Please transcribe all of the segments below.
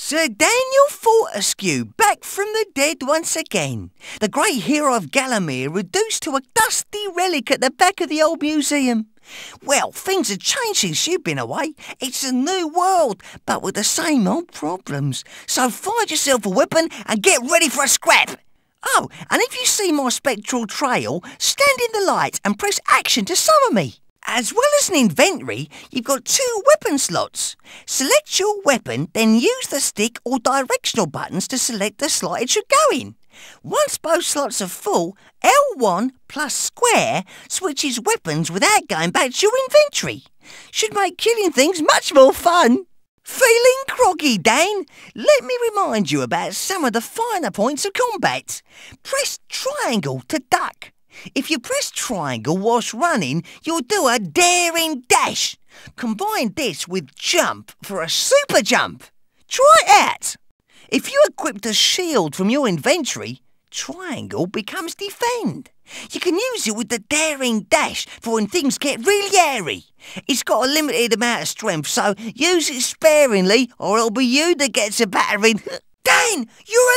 Sir Daniel Fortescue, back from the dead once again. The great hero of Gallowmere reduced to a dusty relic at the back of the old museum. Well, things have changed since you've been away. It's a new world, but with the same old problems. So find yourself a weapon and get ready for a scrap. Oh, and if you see my spectral trail, stand in the light and press action to summon me. As well as an inventory, you've got 2 weapon slots. Select your weapon, then use the stick or directional buttons to select the slot it should go in. Once both slots are full, L1 plus square switches weapons without going back to your inventory. Should make killing things much more fun. Feeling groggy, Dane? Let me remind you about some of the finer points of combat. Press triangle to duck. If you press triangle whilst running, you'll do a daring dash. Combine this with jump for a super jump. Try it out. If you equipped a shield from your inventory, triangle becomes defend. You can use it with the daring dash for when things get really hairy. It's got a limited amount of strength, so use it sparingly or it'll be you that gets a battering. Dane, you're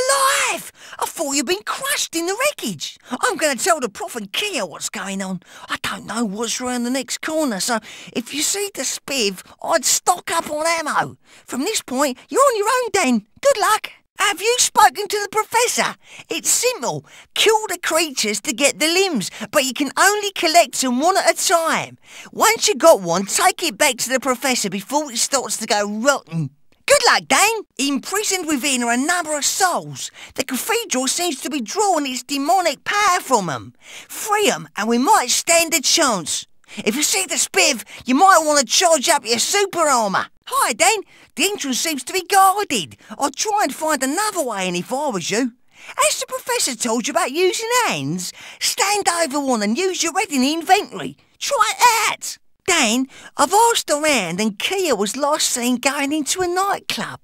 alive! I thought you'd been crushed in the wreckage. I'm going to tell the Prof and Kia what's going on. I don't know what's round the next corner, so if you see the spiv, I'd stock up on ammo. From this point, you're on your own, Dane. Good luck. Have you spoken to the Professor? It's simple. Kill the creatures to get the limbs, but you can only collect them one at a time. Once you got one, take it back to the Professor before it starts to go rotten. Good luck, Dane. Imprisoned within are a number of souls. The cathedral seems to be drawing its demonic power from them. Free them and we might stand a chance. If you see the spiv, you might want to charge up your super armour. Hi, Dane. The entrance seems to be guarded. I'd try and find another way in if I was you. Has the Professor told you about using hands? Stand over one and use your head in the inventory. Try it out. Dane, I've asked around and Kia was last seen going into a nightclub.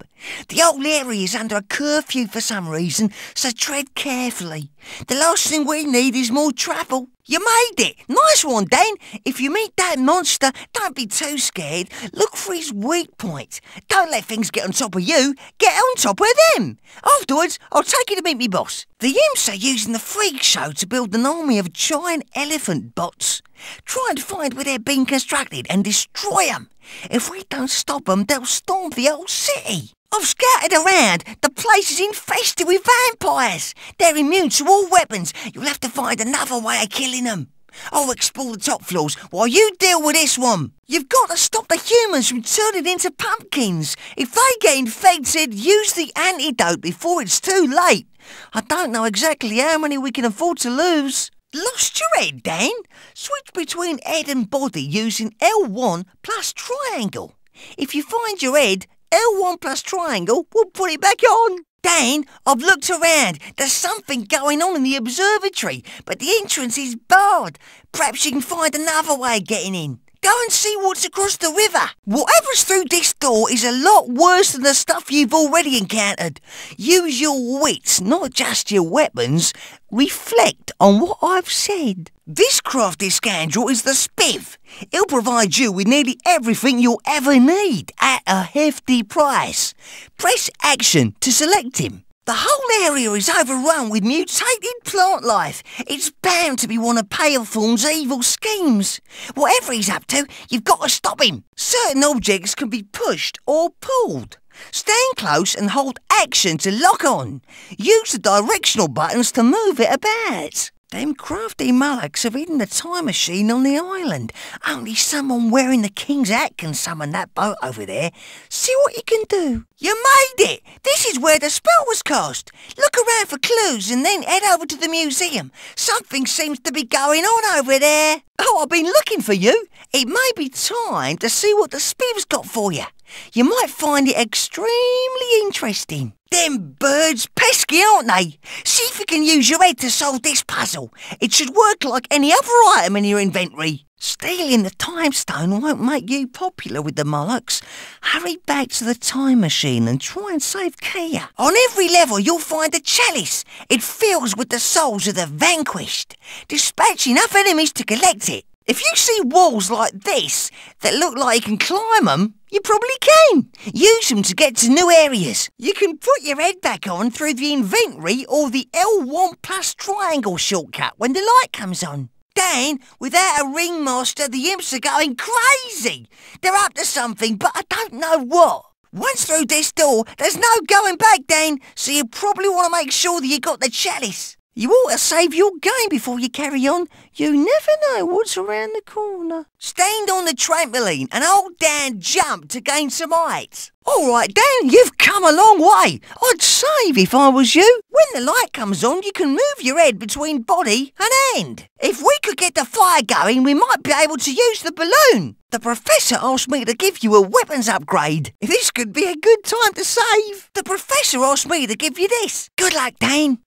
The whole area is under a curfew for some reason, so tread carefully. The last thing we need is more trouble. You made it! Nice one, Dane! If you meet that monster, don't be too scared. Look for his weak point. Don't let things get on top of you. Get on top of them! Afterwards, I'll take you to meet me boss. The imps are using the freak show to build an army of giant elephant bots. Try and find where they're being constructed and destroy them. If we don't stop them, they'll storm the whole city. I've scouted around. The place is infested with vampires. They're immune to all weapons. You'll have to find another way of killing them. I'll explore the top floors while you deal with this one. You've got to stop the humans from turning into pumpkins. If they get infected, use the antidote before it's too late. I don't know exactly how many we can afford to lose. Lost your head, Dane? Switch between head and body using L1 plus triangle. If you find your head, L1 plus triangle will put it back on. Dane, I've looked around. There's something going on in the observatory, but the entrance is barred. Perhaps you can find another way of getting in. Go and see what's across the river. Whatever's through this door is a lot worse than the stuff you've already encountered. Use your wits, not just your weapons. Reflect on what I've said. This crafty scoundrel is the spiv. He'll provide you with nearly everything you'll ever need at a hefty price. Press action to select him. The whole area is overrun with mutated plant life. It's bound to be one of Paleform's evil schemes. Whatever he's up to, you've got to stop him. Certain objects can be pushed or pulled. Stand close and hold action to lock on. Use the directional buttons to move it about. Them crafty mullocks have hidden the time machine on the island. Only someone wearing the king's hat can summon that boat over there. See what you can do. You made it! This is where the spell was cast. Look around for clues and then head over to the museum. Something seems to be going on over there. Oh, I've been looking for you. It may be time to see what the spiv's got for you. You might find it extremely interesting. Them birds pesky, aren't they? See if you can use your head to solve this puzzle. It should work like any other item in your inventory. Stealing the time stone won't make you popular with the Molochs. Hurry back to the time machine and try and save Kia. On every level you'll find a chalice. It fills with the souls of the vanquished. Dispatch enough enemies to collect it. If you see walls like this that look like you can climb them, You probably can. Use them to get to new areas. You can put your head back on through the inventory or the L1 plus triangle shortcut when the light comes on. Dan, without a ringmaster, the imps are going crazy. They're up to something, but I don't know what. Once through this door, there's no going back, Dan, so you probably want to make sure that you got the chalice. You ought to save your game before you carry on. You never know what's around the corner. Stand on the trampoline and old Dan jump to gain some height. All right, Dan, you've come a long way. I'd save if I was you. When the light comes on, you can move your head between body and hand. If we could get the fire going, we might be able to use the balloon. The professor asked me to give you a weapons upgrade. This could be a good time to save. The professor asked me to give you this. Good luck, Dan.